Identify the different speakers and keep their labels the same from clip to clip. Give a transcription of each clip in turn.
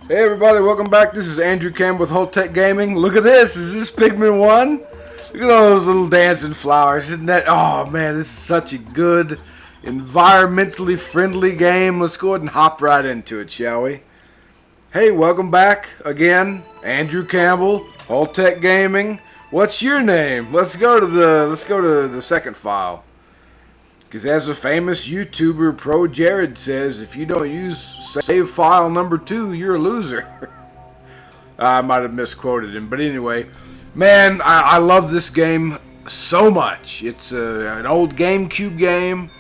Speaker 1: Hey everybody, welcome back. This is Andrew Campbell with Whole Tech Gaming. Look at this. Is this Pikmin 1? Look at all those little dancing flowers. Isn't that... Oh man, this is such a good, environmentally friendly game. Let's go ahead and hop right into it, shall we? Hey, welcome back again. Andrew Campbell, Whole Tech Gaming. What's your name? Let's go to the second file. Because as a famous YouTuber, Pro Jared, says, if you don't use save file number 2, you're a loser. I might have misquoted him, but anyway, man, I love this game so much. It's an old GameCube game.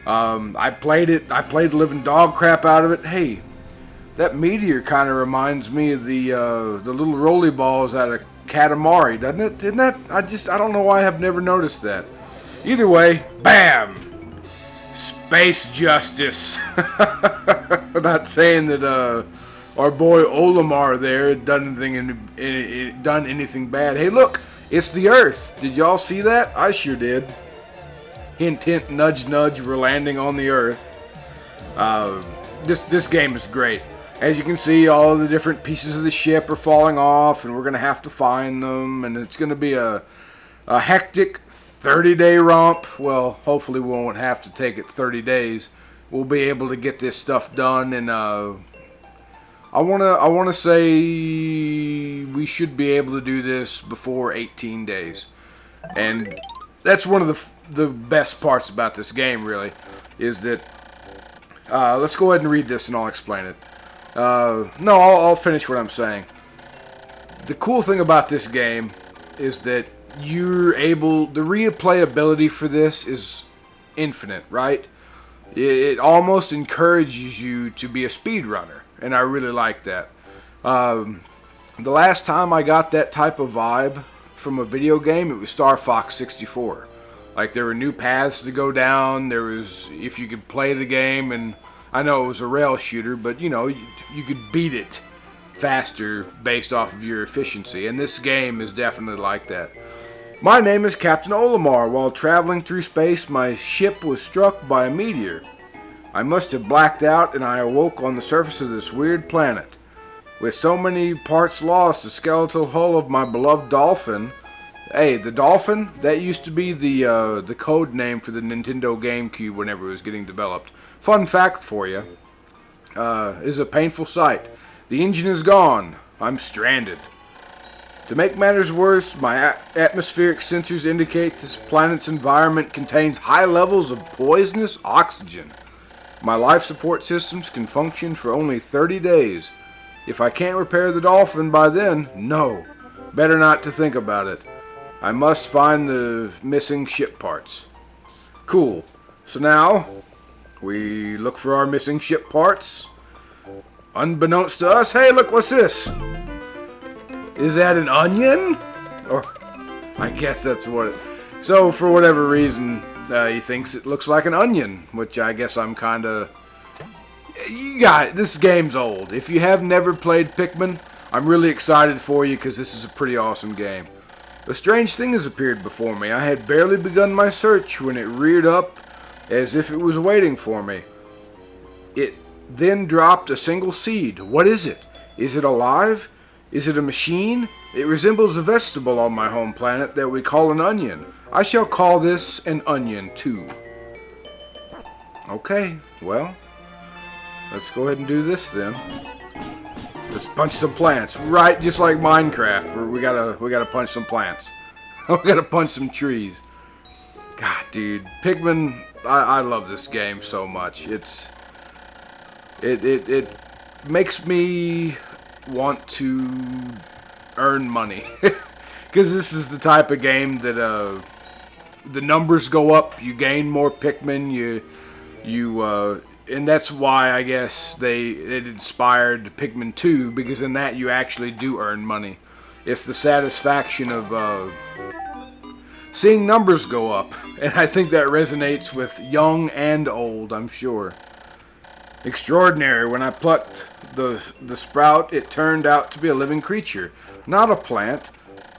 Speaker 1: I played it. I played the living dog crap out of it. Hey, that meteor kind of reminds me of the little roly balls out of Katamari, doesn't it? Isn't that? I don't know why I've never noticed that. Either way, bam! Space justice. I'm not saying that our boy Olimar there had done anything bad. Hey, look, it's the Earth. Did y'all see that? I sure did. Hint, hint, nudge, nudge. We're landing on the Earth. This game is great. As you can see, all of the different pieces of the ship are falling off, and we're gonna have to find them. And it's gonna be a hectic 30-day romp. Well, hopefully we won't have to take it 30 days. We'll be able to get this stuff done, and I wanna say we should be able to do this before 18 days. And that's one of the best parts about this game, really, is that let's go ahead and read this and I'll explain it. No, I'll finish what I'm saying. The cool thing about this game is that you're able, the replayability for this is infinite, right? It almost encourages you to be a speedrunner, and I really like that. The last time I got that type of vibe from a video game, it was Star Fox 64. Like, there were new paths to go down, there was, if you could play the game, and I know it was a rail shooter, but you know, you could beat it faster based off of your efficiency, and this game is definitely like that. My name is Captain Olimar. While traveling through space, my ship was struck by a meteor. I must have blacked out, and I awoke on the surface of this weird planet. With so many parts lost, the skeletal hull of my beloved dolphin... Hey, the dolphin? That used to be the code name for the Nintendo GameCube whenever it was getting developed. Fun fact for you. Is a painful sight. The engine is gone. I'm stranded. To make matters worse, my atmospheric sensors indicate this planet's environment contains high levels of poisonous oxygen. My life support systems can function for only 30 days. If I can't repair the dolphin by then, no. Better not to think about it. I must find the missing ship parts. Cool. So now, we look for our missing ship parts. Unbeknownst to us, hey, look, what's this? Is that an onion? Or, I guess that's what it... So, for whatever reason, he thinks it looks like an onion, which I guess I'm kind of... You got it. This game's old. If you have never played Pikmin, I'm really excited for you because this is a pretty awesome game. A strange thing has appeared before me. I had barely begun my search when it reared up as if it was waiting for me. It then dropped a single seed. What is it? Is it alive? Is it a machine? It resembles a vegetable on my home planet that we call an onion. I shall call this an onion too. Okay, well, let's go ahead and do this then. Let's punch some plants, right? Just like Minecraft, where we gotta punch some plants. We gotta punch some trees. God, dude, Pikmin, I love this game so much. It makes me want to earn money because this is the type of game that the numbers go up, you gain more Pikmin, and that's why I guess it inspired Pikmin 2, because in that you actually do earn money. It's the satisfaction of seeing numbers go up, and I think that resonates with young and old, I'm sure. Extraordinary. When I plucked the sprout, it turned out to be a living creature, not a plant.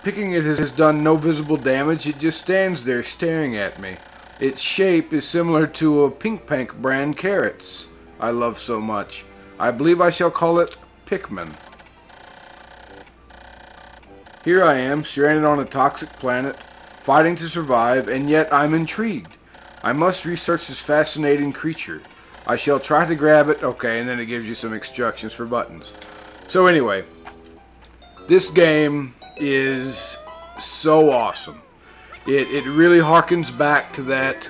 Speaker 1: Picking it has done no visible damage. It just stands there staring at me. Its shape is similar to a Pink Pank brand carrots I love so much. I believe I shall call it Pikmin. Here I am, stranded on a toxic planet, fighting to survive, and yet I'm intrigued. I must research this fascinating creature. I shall try to grab it. Okay, and then it gives you some instructions for buttons. So anyway, this game is so awesome. It really harkens back to that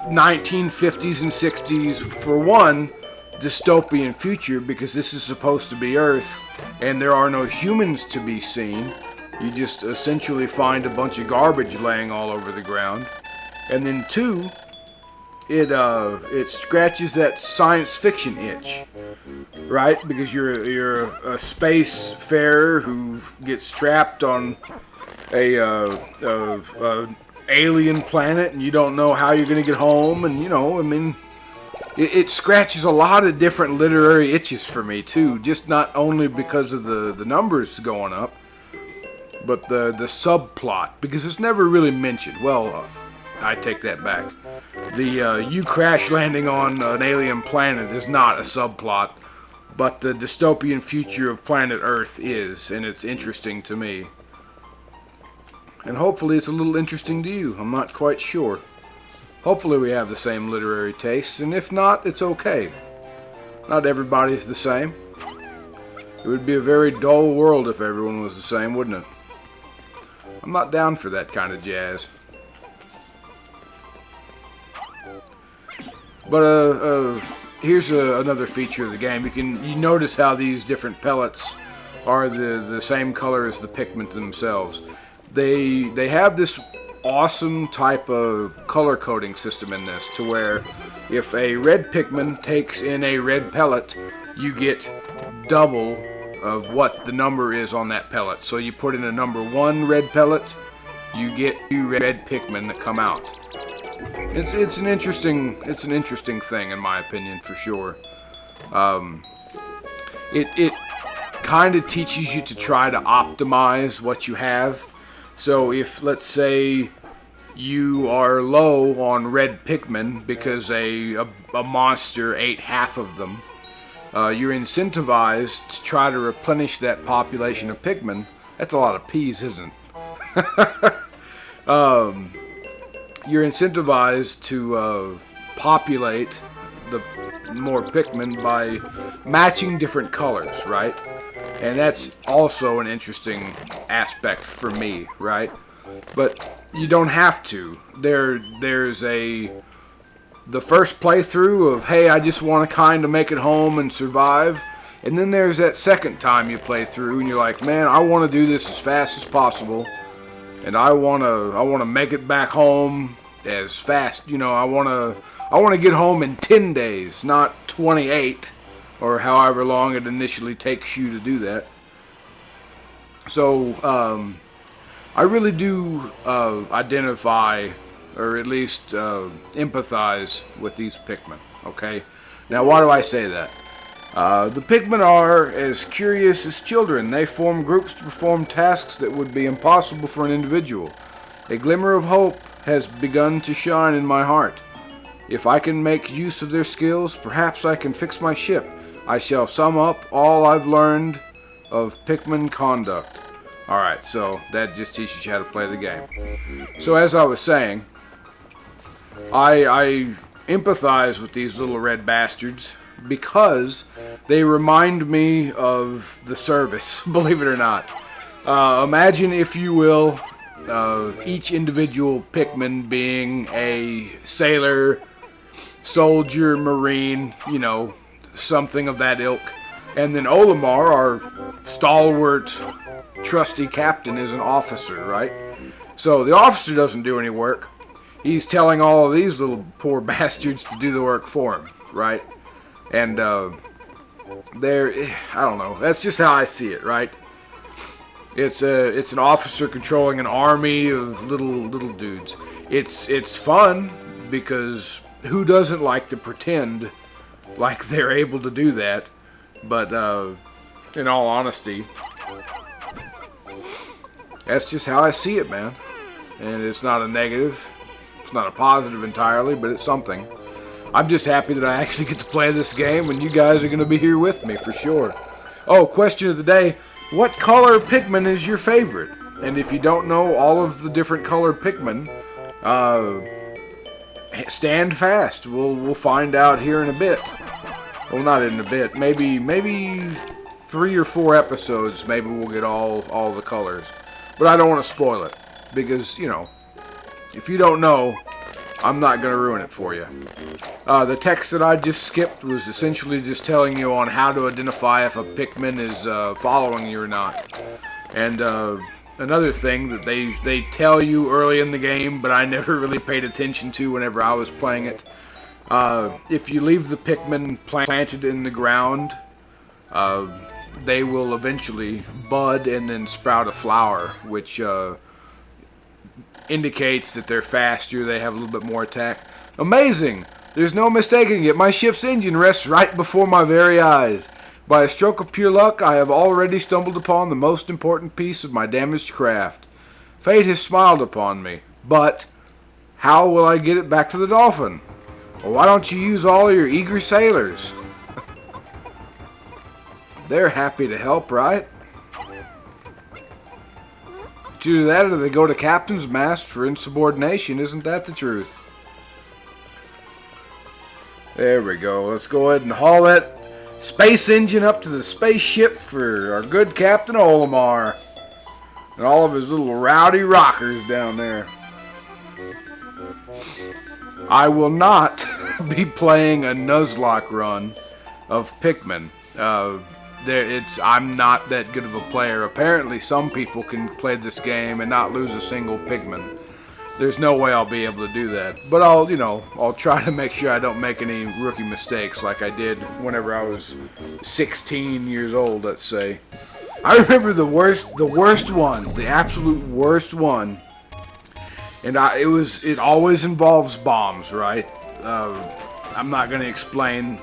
Speaker 1: 1950s and 60s, for one, dystopian future, because this is supposed to be Earth, and there are no humans to be seen. You just essentially find a bunch of garbage laying all over the ground. And then two, it scratches that science fiction itch, right? Because you're a spacefarer who gets trapped on a alien planet, and you don't know how you're going to get home, and it scratches a lot of different literary itches for me too, just not only because of the numbers going up, but the subplot, because it's never really mentioned. Well, I take that back. You crash landing on an alien planet is not a subplot, but the dystopian future of planet Earth is, and it's interesting to me. And hopefully it's a little interesting to you. I'm not quite sure. Hopefully we have the same literary tastes, and if not, it's okay. Not everybody's the same. It would be a very dull world if everyone was the same, wouldn't it? I'm not down for that kind of jazz. But here's another feature of the game. You notice how these different pellets are the same color as the Pikmin themselves. They have this awesome type of color coding system in this, to where if a red Pikmin takes in a red pellet, you get double of what the number is on that pellet. So you put in a number 1 red pellet, you get 2 red Pikmin that come out. It's an interesting thing, in my opinion, for sure. It kind of teaches you to try to optimize what you have. So if, let's say, you are low on red Pikmin because a monster ate half of them, you're incentivized to try to replenish that population of Pikmin. That's a lot of peas, isn't it? You're incentivized to populate the more Pikmin by matching different colors, right? And that's also an interesting aspect for me, right? But you don't have to. There's the first playthrough of, hey, I just want to kind of make it home and survive. And then there's that second time you play through and you're like, man, I want to do this as fast as possible. And I want to make it back home as fast. I want to get home in 10 days, not 28. Or however long it initially takes you to do that. So, I really do identify, or at least empathize with these Pikmin, okay? Now, why do I say that? The Pikmin are as curious as children. They form groups to perform tasks that would be impossible for an individual. A glimmer of hope has begun to shine in my heart. If I can make use of their skills, perhaps I can fix my ship. I shall sum up all I've learned of Pikmin conduct. Alright, so that just teaches you how to play the game. So as I was saying, I empathize with these little red bastards because they remind me of the service, believe it or not. Imagine, if you will, each individual Pikmin being a sailor, soldier, marine, something of that ilk. And then Olimar, our stalwart, trusty captain, is an officer, right? So the officer doesn't do any work. He's telling all of these little poor bastards to do the work for him, right? And I don't know. That's just how I see it, right? It's an officer controlling an army of little dudes. It's fun because who doesn't like to pretend like they're able to do that? But in all honesty, that's just how I see it, man. And it's not a negative, it's not a positive entirely, but it's something. I'm just happy that I actually get to play this game, and you guys are going to be here with me for sure. Oh, question of the day. What color Pikmin is your favorite? And if you don't know all of the different color Pikmin, stand fast. We'll find out here in a bit. Well, not in a bit. Maybe 3 or 4 episodes. Maybe we'll get all the colors. But I don't want to spoil it because, you know, if you don't know, I'm not going to ruin it for you. The text that I just skipped was essentially just telling you on how to identify if a Pikmin is following you or not. And another thing that they tell you early in the game, but I never really paid attention to whenever I was playing it. If you leave the Pikmin planted in the ground, they will eventually bud and then sprout a flower, which indicates that they're faster, they have a little bit more attack. Amazing! There's no mistaking it. My ship's engine rests right before my very eyes. By a stroke of pure luck, I have already stumbled upon the most important piece of my damaged craft. Fate has smiled upon me, but how will I get it back to the Dolphin? Well, why don't you use all your eager sailors? They're happy to help, right? To do that, or they go to Captain's Mast for insubordination. Isn't that the truth? There we go. Let's go ahead and haul that space engine up to the spaceship for our good Captain Olimar. And all of his little rowdy rockers down there. I will not be playing a Nuzlocke run of Pikmin. I'm not that good of a player. Apparently some people can play this game and not lose a single Pikmin. There's no way I'll be able to do that. But I'll try to make sure I don't make any rookie mistakes like I did whenever I was 16 years old, let's say. I remember the worst one, the absolute worst one. And it always involves bombs, right? I'm not going to explain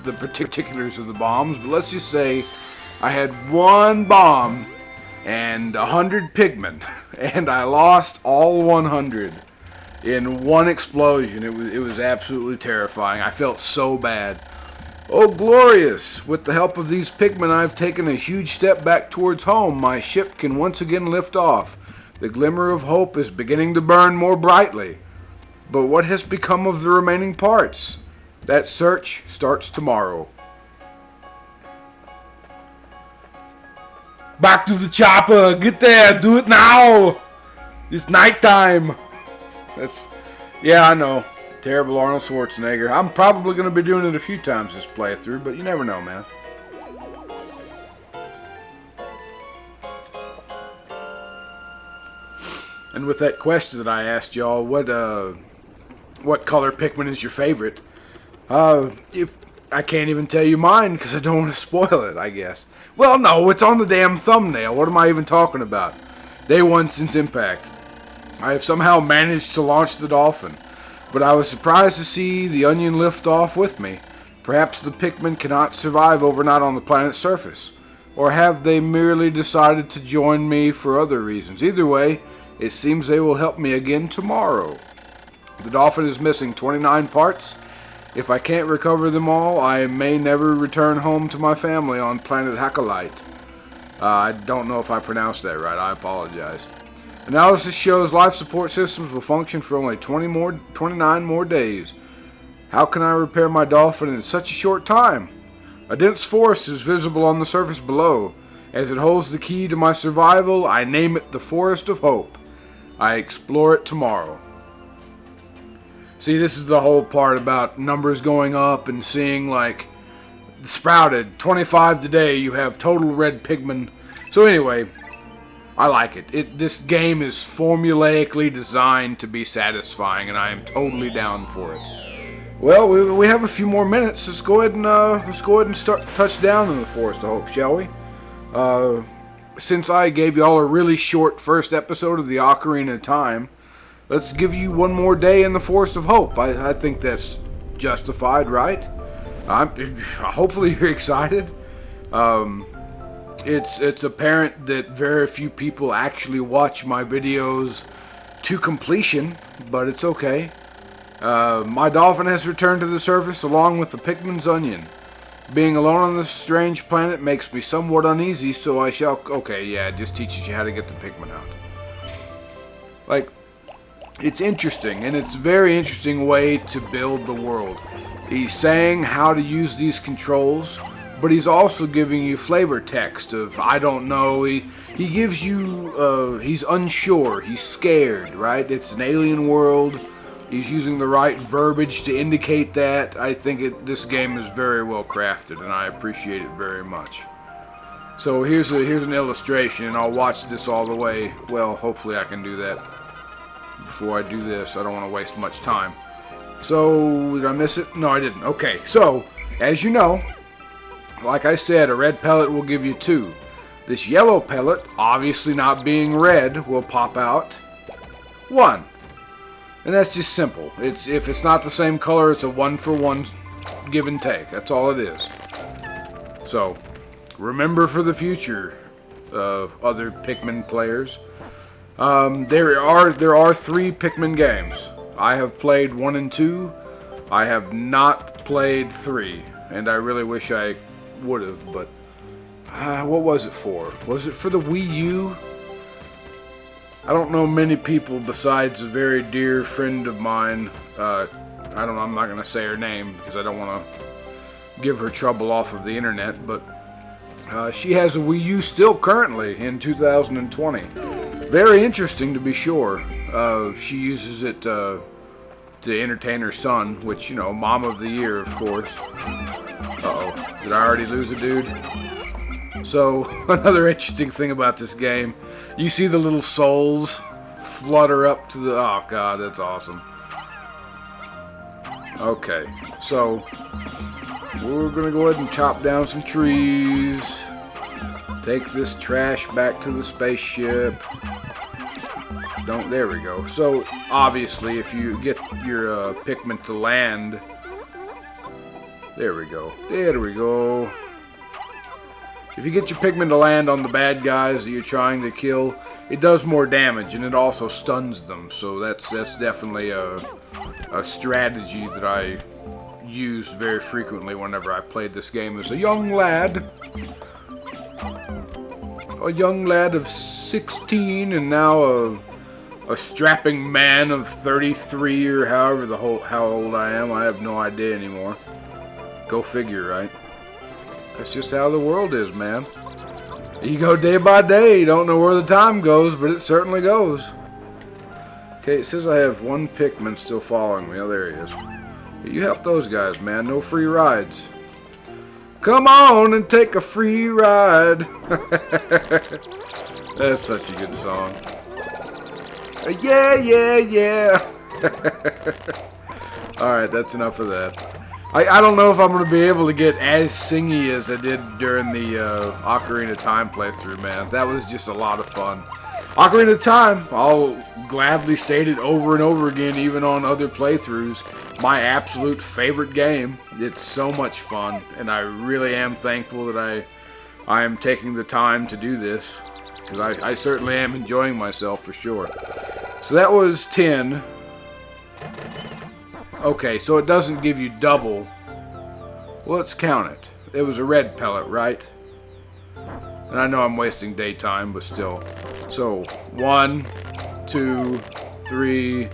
Speaker 1: the particulars of the bombs, but let's just say I had one bomb and 100 Pikmin, and I lost all 100 in one explosion. It was absolutely terrifying. I felt so bad. Oh, glorious! With the help of these Pikmin, I've taken a huge step back towards home. My ship can once again lift off. The glimmer of hope is beginning to burn more brightly. But what has become of the remaining parts? That search starts tomorrow. Back to the chopper! Get there! Do it now! It's nighttime! Yeah, I know. Terrible Arnold Schwarzenegger. I'm probably going to be doing it a few times this playthrough, but you never know, man. And with that question that I asked y'all, what color Pikmin is your favorite? If I can't even tell you mine because I don't want to spoil it, I guess. Well, no, it's on the damn thumbnail. What am I even talking about? Day 1 since impact. I have somehow managed to launch the Dolphin, but I was surprised to see the Onion lift off with me. Perhaps the Pikmin cannot survive overnight on the planet's surface, or have they merely decided to join me for other reasons? Either way, it seems they will help me again tomorrow. The Dolphin is missing 29 parts. If I can't recover them all, I may never return home to my family on planet Hakalite. I don't know if I pronounced that right. I apologize. Analysis shows life support systems will function for only 29 more days. How can I repair my Dolphin in such a short time? A dense forest is visible on the surface below. As it holds the key to my survival, I name it the Forest of Hope. I explore it tomorrow. See, this is the whole part about numbers going up and seeing, like, sprouted 25 today. You have total red Pikmin. So anyway, I like it. This game is formulaically designed to be satisfying, and I am totally down for it. Well, we have a few more minutes. Let's go ahead and start touch down in the Forest of Hope, shall we? Since I gave y'all a really short first episode of the Ocarina of Time, let's give you one more day in the Forest of Hope. I think that's justified, right? Hopefully you're excited. It's apparent that very few people actually watch my videos to completion, but it's okay. My dolphin has returned to the surface along with the Pikmin's onion. Being alone on this strange planet makes me somewhat uneasy, so I shall... Okay, yeah, it just teaches you how to get the Pikmin out. Like, it's interesting, and it's a very interesting way to build the world. He's saying how to use these controls, but he's also giving you flavor text of, I don't know, he gives you, he's unsure, he's scared, right? It's an alien world. He's using the right verbiage to indicate that. I think this game is very well crafted, and I appreciate it very much. So here's an illustration, and I'll watch this all the way. Well, hopefully I can do that before I do this. I don't want to waste much time. So, did I miss it? No, I didn't. Okay, so, as you know, like I said, a red pellet will give you 2. This yellow pellet, obviously not being red, will pop out 1. And that's just simple. If it's not the same color, it's a 1-for-1 give and take. That's all it is. So, remember for the future, other Pikmin players. There are 3 Pikmin games. I have played 1 and 2. I have not played 3, and I really wish I would have. But what was it for? Was it for the Wii U? I don't know many people besides a very dear friend of mine. I don't know, I'm not going to say her name because I don't want to give her trouble off of the internet, but she has a Wii U still currently in 2020. Very interesting to be sure. She uses it to entertain her son, which, you know, Mom of the Year, of course. Uh-oh, did I already lose a dude? So, another interesting thing about this game, you see the little souls flutter up to the... Oh, God, that's awesome. Okay, so we're going to go ahead and chop down some trees. Take this trash back to the spaceship. There we go. So, obviously, if you get your Pikmin to land... There we go. There we go. If you get your Pikmin to land on the bad guys that you're trying to kill, it does more damage, and it also stuns them. So that's definitely a strategy that I used very frequently whenever I played this game as a young lad. A young lad of 16, and now a strapping man of 33, or how old I am. I have no idea anymore. Go figure, right? That's just how the world is, man. You go day by day. You don't know where the time goes, but it certainly goes. Okay, it says I have 1 Pikmin still following me. Oh, there he is. You help those guys, man. No free rides. Come on and take a free ride. That's such a good song. Yeah, yeah, yeah. Alright, that's enough of that. I don't know if I'm going to be able to get as singy as I did during the Ocarina of Time playthrough, man. That was just a lot of fun. Ocarina of Time, I'll gladly state it over and over again, even on other playthroughs. My absolute favorite game. It's so much fun, and I really am thankful that I am taking the time to do this, because I certainly am enjoying myself for sure. So that was 10. Okay, so it doesn't give you double. Well, let's count it. It was a red pellet, right? And I know I'm wasting daytime, but still. So, 1, 2, 3,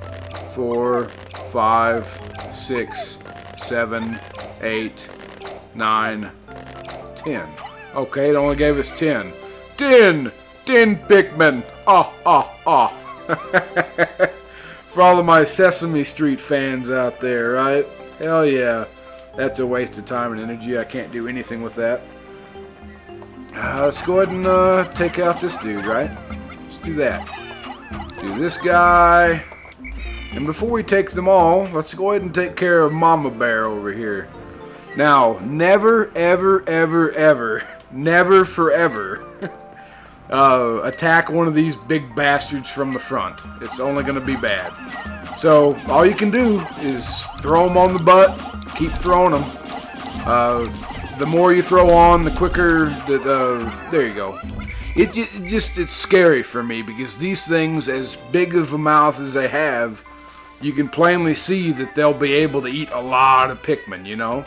Speaker 1: 4, 5, 6, 7, 8, 9, 10. Okay, it only gave us 10. 10 Pikmin! Ah, ah, ah. For all of my Sesame Street fans out there, right? Hell yeah. That's a waste of time and energy. I can't do anything with that. Let's go ahead and take out this dude, right? Let's do that. Do this guy. And before we take them all, let's go ahead and take care of Mama Bear over here. Now, never, ever, ever, ever, never forever attack one of these big bastards from the front. It's only going to be bad. So, all you can do is throw them on the butt, keep throwing them. The more you throw on, the quicker, there you go. It's scary for me, because these things, as big of a mouth as they have, you can plainly see that they'll be able to eat a lot of Pikmin, you know.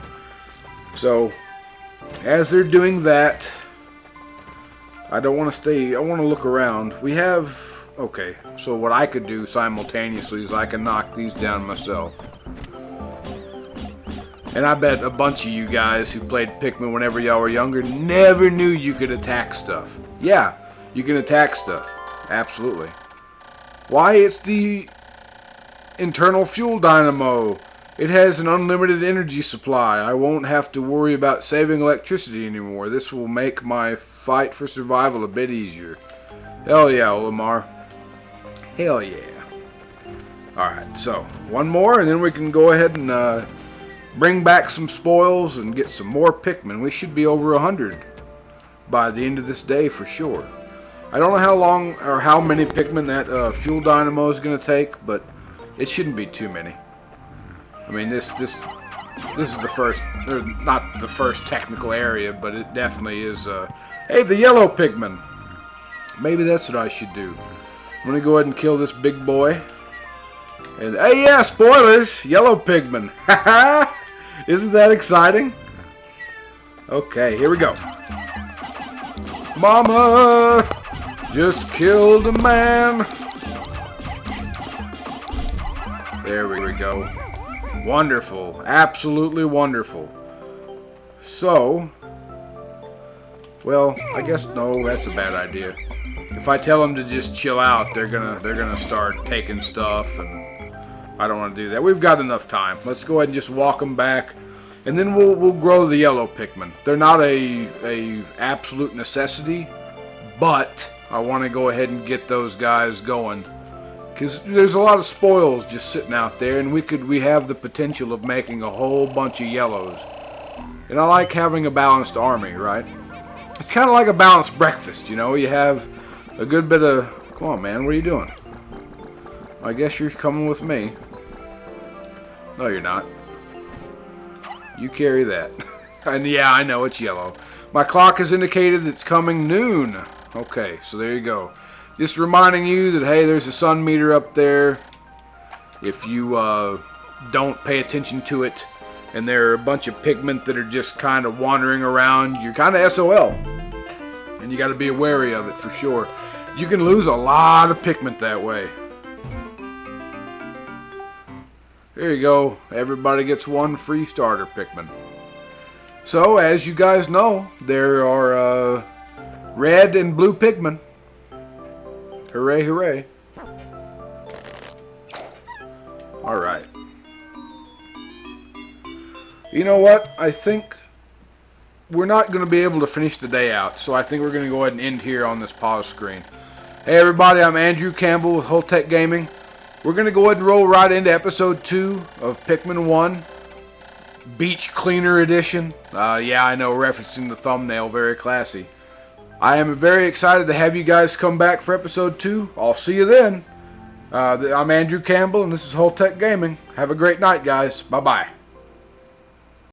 Speaker 1: So, as they're doing that, I don't want to stay, I want to look around. We have, okay, so what I could do simultaneously is I can knock these down myself. And I bet a bunch of you guys who played Pikmin whenever y'all were younger never knew you could attack stuff. Yeah, you can attack stuff. Absolutely. Why, it's the internal fuel dynamo. It has an unlimited energy supply. I won't have to worry about saving electricity anymore. This will make my fight for survival a bit easier. Hell yeah, Olimar. Hell yeah. Alright, so one more and then we can go ahead and bring back some spoils and get some more Pikmin. We should be over 100 by the end of this day for sure. I don't know how long or how many Pikmin that fuel dynamo is going to take, but it shouldn't be too many. I mean, this is the first, or not the first technical area, but it definitely is. Hey, the yellow Pikmin. Maybe that's what I should do. I'm going to go ahead and kill this big boy. And hey, yeah, spoilers, yellow Pikmin. Haha. Isn't that exciting? Okay, here we go. Mama just killed a man. There we go. Wonderful. Absolutely wonderful. So, well, I guess no, that's a bad idea. If I tell them to just chill out, they're gonna start taking stuff, and I don't want to do that. We've got enough time. Let's go ahead and just walk them back, and then we'll grow the yellow Pikmin. They're not a absolute necessity, but I want to go ahead and get those guys going, because there's a lot of spoils just sitting out there, and we have the potential of making a whole bunch of yellows. And I like having a balanced army, right? It's kind of like a balanced breakfast, you know. You have a good bit of... Come on, man. What are you doing? I guess you're coming with me. No, you're not. You carry that. And yeah, I know it's yellow. My clock has indicated it's coming noon. Okay, so there you go. Just reminding you that, hey, there's a sun meter up there. If you don't pay attention to it, and there are a bunch of Pikmin that are just kind of wandering around, you're kind of SOL. And you got to be wary of it for sure. You can lose a lot of Pikmin that way. There you go. Everybody gets one free starter Pikmin. So, as you guys know, there are red and blue Pikmin. Hooray, hooray. Alright. You know what? I think we're not going to be able to finish the day out, so I think we're going to go ahead and end here on this pause screen. Hey everybody, I'm Andrew Campbell with Holtec Gaming. We're going to go ahead and roll right into episode 2 of Pikmin 1. Beach Cleaner Edition. Yeah, I know, referencing the thumbnail, very classy. I am very excited to have you guys come back for episode 2. I'll see you then. I'm Andrew Campbell, and this is Holtec Gaming. Have a great night, guys. Bye-bye.